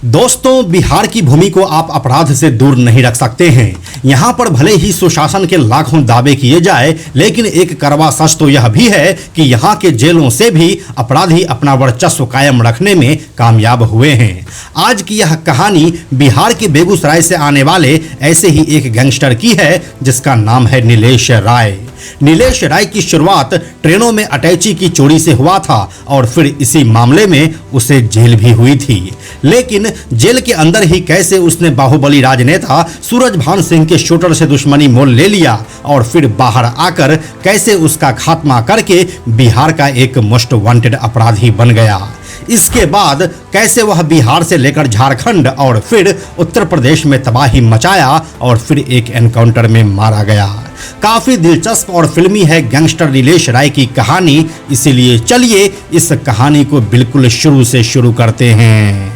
दोस्तों, बिहार की भूमि को आप अपराध से दूर नहीं रख सकते हैं। यहाँ पर भले ही सुशासन के लाखों दावे किए जाए, लेकिन एक कड़वा सच तो यह भी है कि यहाँ के जेलों से भी अपराधी अपना वर्चस्व कायम रखने में कामयाब हुए हैं। आज की यह कहानी बिहार के बेगूसराय से आने वाले ऐसे ही एक गैंगस्टर की है जिसका नाम है नीलेश राय। नीलेश राय की शुरुआत ट्रेनों में अटैची की चोरी से हुआ था और फिर इसी मामले में उसे जेल भी हुई थी। लेकिन जेल के अंदर ही कैसे उसने बाहुबली राजनेता सूरजभान सिंह के शूटर से दुश्मनी मोल ले लिया और फिर बाहर आकर कैसे उसका खात्मा करके बिहार का एक मोस्ट वांटेड अपराधी बन गया। इसके बाद कैसे वह बिहार से लेकर झारखंड और फिर उत्तर प्रदेश में तबाही मचाया और फिर एक एनकाउंटर में मारा गया। काफी दिलचस्प और फिल्मी है गैंगस्टर नीलेश राय की कहानी, इसीलिए चलिए इस कहानी को बिल्कुल शुरू से शुरू करते हैं।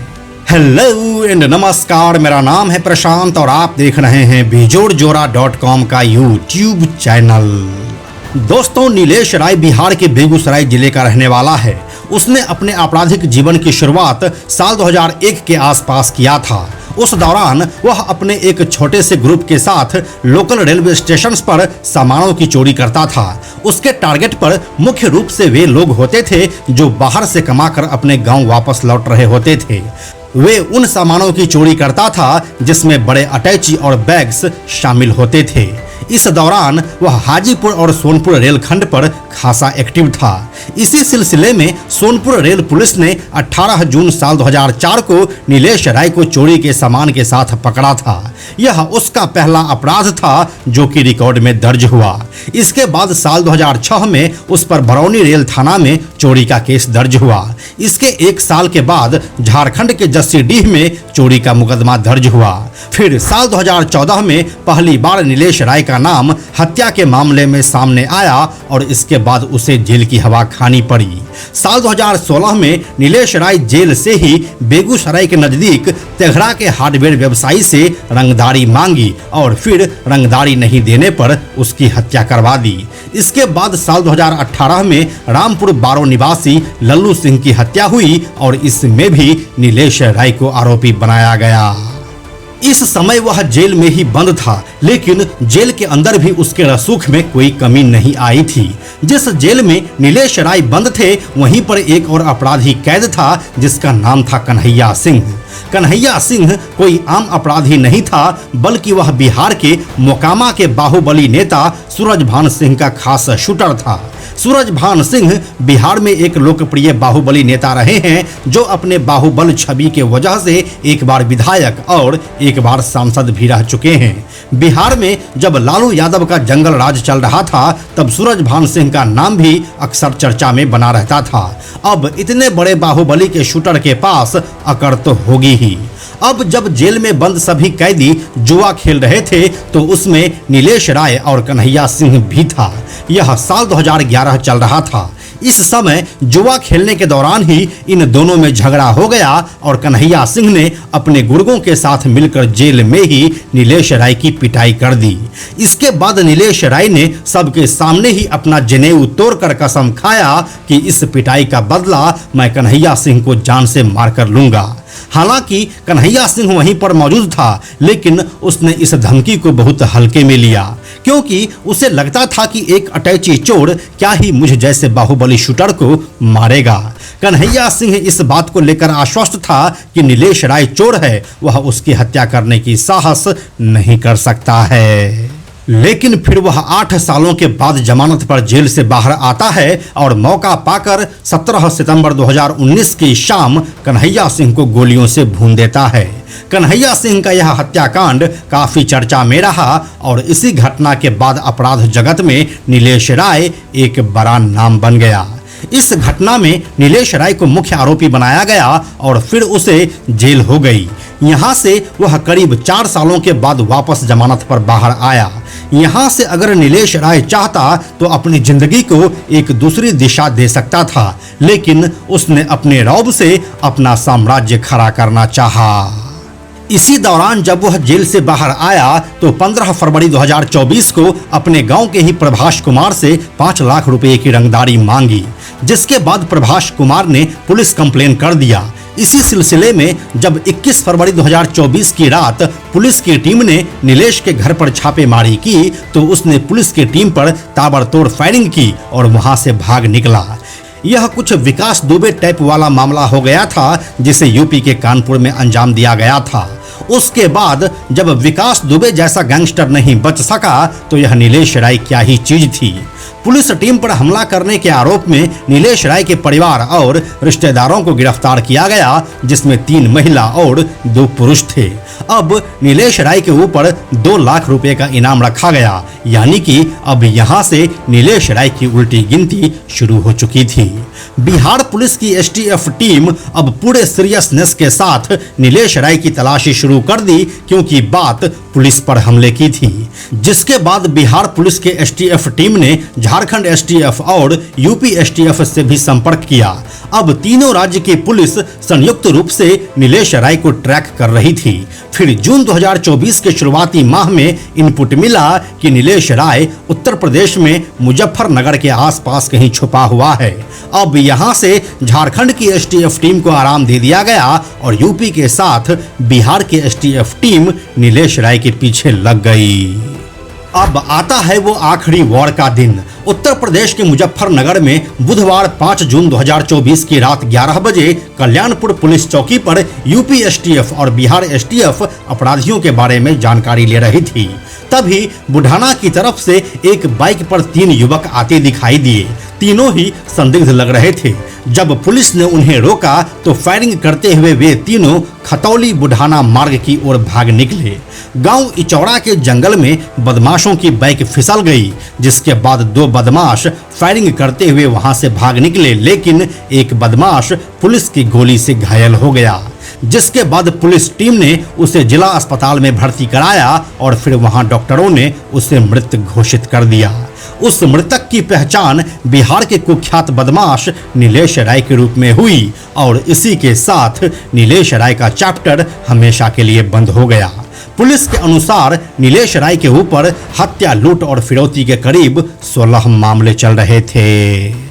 हेलो एंड नमस्कार, मेरा नाम है प्रशांत और आप देख रहे हैं बेजोड़जोरा.com का यूट्यूब चैनल। दोस्तों, नीलेश राय बिहार के बेगूसराय जिले का रहने वाला है। उसने अपने आपराधिक जीवन की शुरुआत साल 2001 के आसपास किया था। उस दौरान वह अपने एक छोटे से ग्रुप के साथ लोकल रेलवे स्टेशन पर सामानों की चोरी करता था। उसके टारगेट पर मुख्य रूप से वे लोग होते थे जो बाहर से कमाकर अपने गांव वापस लौट रहे होते थे। वे उन सामानों की चोरी करता था जिसमें बड़े अटैची और बैग्स शामिल होते थे। इस दौरान वह हाजीपुर और सोनपुर रेलखंड पर खासा एक्टिव था। इसी सिलसिले में सोनपुर रेल पुलिस ने 18 जून साल 2004 को नीलेश राय को चोरी के सामान के साथ पकड़ा था। यह उसका पहला अपराध था जो कि रिकॉर्ड में दर्ज हुआ। इसके बाद साल 2006 में उस पर बरौनी रेल थाना में चोरी का केस दर्ज हुआ। इसके एक साल के बाद झारखंड के जस्सीडीह में चोरी का मुकदमा दर्ज हुआ। फिर साल 2014 में पहली बार नीलेश राय का नाम हत्या के मामले में सामने आया और इसके बाद उसे जेल की हवा खानी पड़ी। साल 2016 में नीलेश राय जेल से ही बेगूसराय के नजदीक तेघड़ा के हार्डवेयर व्यवसायी से रंगदारी मांगी और फिर रंगदारी नहीं देने पर उसकी हत्या करवा दी। इसके बाद साल 2018 में रामपुर बारो निवासी लल्लू सिंह की हत्या हुई और इसमें भी नीलेश राय को आरोपी बनाया गया। इस समय वह जेल में ही बंद था, लेकिन जेल के अंदर भी उसके रसूख में कोई कमी नहीं आई थी। जिस जेल में नीलेश राय बंद थे वहीं पर एक और अपराधी कैद था जिसका नाम था कन्हैया सिंह। कन्हैया सिंह कोई आम अपराधी नहीं था, बल्कि वह बिहार के मोकामा के बाहुबली नेता सूरजभान सिंह का खास शूटर था। सूरजभान सिंह बिहार में एक लोकप्रिय बाहुबली नेता रहे हैं जो अपने बाहुबल छवि के वजह से एक बार विधायक और एक बार सांसद भी रह चुके हैं। बिहार में जब लालू यादव का जंगल राज चल रहा था तब सूरजभान सिंह का नाम भी अक्सर चर्चा में बना रहता था। अब इतने बड़े बाहुबली के शूटर के पास अकड़ तो होगी ही। अब जब जेल में बंद सभी कैदी जुआ खेल रहे थे तो उसमें नीलेश राय और कन्हैया सिंह भी था। यह साल 2011 चल रहा था। इस समय जुआ खेलने के दौरान ही इन दोनों में झगड़ा हो गया और कन्हैया सिंह ने अपने गुर्गों के साथ मिलकर जेल में ही नीलेश राय की पिटाई कर दी। इसके बाद नीलेश राय ने सबके सामने ही अपना जनेऊ तोड़कर कसम खाया कि इस पिटाई का बदला मैं कन्हैया सिंह को जान से मारकर लूंगा। हालांकि कन्हैया सिंह वहीं पर मौजूद था, लेकिन उसने इस धमकी को बहुत हल्के में लिया क्योंकि उसे लगता था कि एक अटैची चोर क्या ही मुझ जैसे बाहुबली शूटर को मारेगा। कन्हैया सिंह इस बात को लेकर आश्वस्त था कि नीलेश राय चोर है, वह उसकी हत्या करने की साहस नहीं कर सकता है। लेकिन फिर वह 8 सालों के बाद जमानत पर जेल से बाहर आता है और मौका पाकर 17 सितंबर 2019 की शाम कन्हैया सिंह को गोलियों से भून देता है। कन्हैया सिंह का यह हत्याकांड काफी चर्चा में रहा और इसी घटना के बाद अपराध जगत में नीलेश राय एक बड़ा नाम बन गया। इस घटना में नीलेश राय को मुख्य आरोपी बनाया गया और फिर उसे जेल हो गई। यहाँ से वह करीब 4 सालों के बाद वापस जमानत पर बाहर आया। यहाँ से अगर नीलेश राय चाहता तो अपनी जिंदगी को एक दूसरी दिशा दे सकता था, लेकिन उसने अपने रौब से अपना साम्राज्य खड़ा करना चाहा। इसी दौरान जब वह जेल से बाहर आया तो 15 फरवरी 2024 को अपने गांव के ही प्रभाष कुमार से 5 लाख रुपए की रंगदारी मांगी, जिसके बाद प्रभाष कुमार ने पुलिस कंप्लेन कर दिया। इसी सिलसिले में जब 21 फरवरी 2024 की रात पुलिस की टीम ने नीलेश के घर पर छापेमारी की तो उसने पुलिस की टीम पर ताबड़तोड़ फायरिंग की और वहां से भाग निकला। यह कुछ विकास दुबे टाइप वाला मामला हो गया था जिसे यूपी के कानपुर में अंजाम दिया गया था। उसके बाद जब विकास दुबे जैसा गैंगस्टर नहीं बच सका तो यह नीलेश राय क्या ही चीज थी। पुलिस टीम पर हमला करने के आरोप में नीलेश राय के परिवार और रिश्तेदारों को गिरफ्तार किया गया, जिसमें 3 महिला और 2 पुरुष थे। अब नीलेश राय के ऊपर 2 लाख रुपए का इनाम रखा गया, यानी कि अब यहां से नीलेश राय की उल्टी गिनती शुरू हो चुकी थी। बिहार पुलिस की एसटीएफ टीम अब पूरे सीरियसनेस के साथ नीलेश राय की तलाशी शुरू कर दी, क्योंकि बात पुलिस पर हमले की थी। जिसके बाद बिहार पुलिस के एसटीएफ टीम ने झारखंड एसटीएफ और यूपी एसटीएफ से भी संपर्क किया। अब तीनों राज्य की पुलिस संयुक्त रूप से नीलेश राय को ट्रैक कर रही थी। फिर जून 2024 के शुरुआती माह में इनपुट मिला कि नीलेश राय उत्तर प्रदेश में मुजफ्फरनगर के आसपास कहीं छुपा हुआ है। अब यहां से झारखंड की एसटीएफ टीम को आराम दे दिया गया और यूपी के साथ बिहार की एसटीएफ टीम नीलेश राय के पीछे लग गई। अब आता है वो आखिरी वॉर का दिन। उत्तर प्रदेश के मुजफ्फरनगर में बुधवार 5 जून 2024 की रात 11 बजे कल्याणपुर पुलिस चौकी पर यूपी एसटीएफ और बिहार एसटीएफ अपराधियों के बारे में जानकारी ले रही थी। तभी बुढ़ाना की तरफ से एक बाइक पर 3 युवक आते दिखाई दिए। तीनों ही संदिग्ध लग रहे थे। जब पुलिस ने उन्हें रोका तो फायरिंग करते हुए वे तीनों खतौली बुढ़ाना मार्ग की ओर भाग निकले। गांव इचौड़ा के जंगल में बदमाशों की बाइक फिसल गई, जिसके बाद 2 बदमाश फायरिंग करते हुए वहां से भाग निकले, लेकिन एक बदमाश पुलिस की गोली से घायल हो गया। जिसके बाद पुलिस टीम ने उसे जिला अस्पताल में भर्ती कराया और फिर वहां डॉक्टरों ने उसे मृत घोषित कर दिया। उस मृतक की पहचान बिहार के कुख्यात बदमाश नीलेश राय के रूप में हुई और इसी के साथ नीलेश राय का चैप्टर हमेशा के लिए बंद हो गया। पुलिस के अनुसार नीलेश राय के ऊपर हत्या, लूट और फिरौती के करीब 16 मामले चल रहे थे।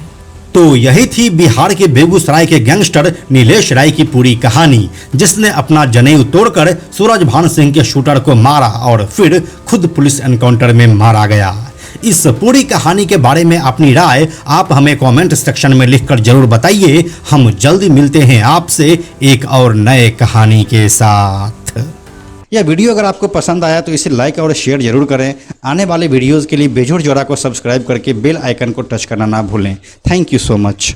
तो यही थी बिहार के बेगूसराय के गैंगस्टर नीलेश राय की पूरी कहानी, जिसने अपना जनेऊ तोड़कर सूरजभान सिंह के शूटर को मारा और फिर खुद पुलिस एनकाउंटर में मारा गया। इस पूरी कहानी के बारे में अपनी राय आप हमें कमेंट सेक्शन में लिखकर जरूर बताइए। हम जल्दी मिलते हैं आपसे एक और नए कहानी के साथ। यह वीडियो अगर आपको पसंद आया तो इसे लाइक और शेयर जरूर करें। आने वाले वीडियोस के लिए बेजोड़ जोड़ा को सब्सक्राइब करके बेल आइकन को टच करना ना भूलें। Thank you so much.